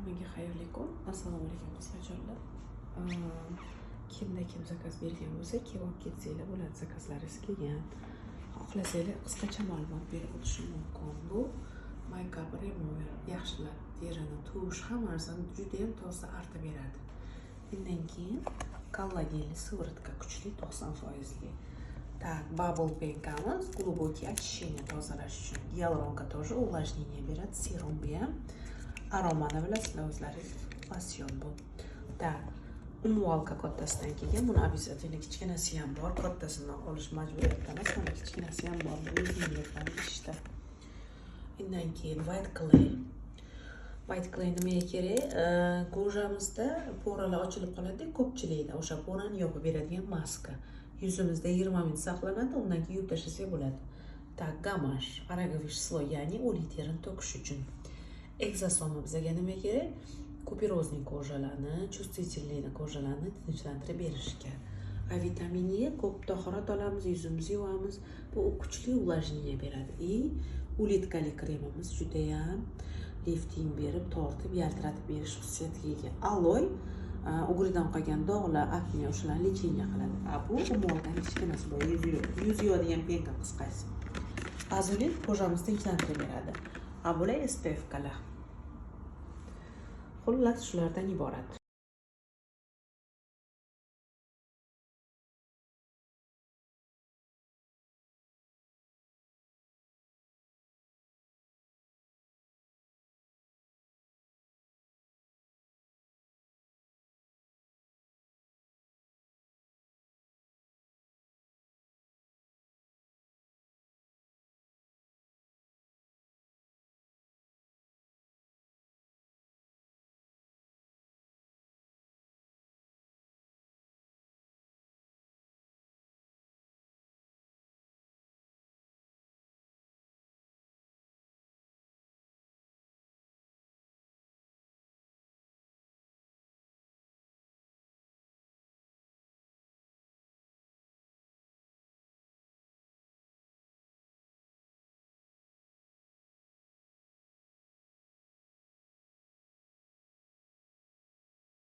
Hammaga xayrli kun. Assalomu alaykum qizlarjonlar. Kimda kim zakaz bergan bo'lsa, kelib olib ketsanglar bo'ladi. Zakazlaringiz kelgan. Xohlasanglar qisqacha ma'lumot berib o'tishim mumkin. Bu makeup remover yaxshilab terini tush ham arzon juda ham toza artib beradi. Undan keyin kollagenli sivoritka kuchli 90%. Так, bubble bankamiz глубокий очищение tozalash uchun. Gyaluronka тоже увлажнение beradi. Serum ham. Aromani bilasizlar o'zlaringiz. Losyon bu. Так, umvolka kattasidan kelgan. Buni обязательно kichkinasi ham bor. Kattasini olish majburiyatda emas, mana kichkinasi ham bor. Bu yengillikdan ishda. Undan keyin white clay. White clay nimaga kerak? Kojamizda poralar ochilib qoladi, ko'pchilikda o'sha porani yopib beradigan maska. Yuzimizda 20 minut saqlanadi, undan keyin yuvib tashlasak bo'ladi. Так, gamash, aragovish sloy, ya'ni o'lik terini to'kish uchun. Ekzosoma bizga nima kerak? Kuperozning kojalarni, chувствительный kojalarni tinchlantirib berishga. A vitamini ko'p tahorat olamiz, yuzimizni yuvamiz. Bu kuchli увлажнение beradi. Ulitkali kremimiz juda ham lifting berib, tortib, yaltiratib berish xususiyatiga ega. Aloy o'g'ridan qolgan dog'lar, akne o'shalarni lecheniya qiladi. Bu umoldan kichkinasi bor, yuz yuvadigan penka qisqasi. Azulin kojamizni tinchlantirib beradi. Bular SPF kalar. Xullas shulardan iborat.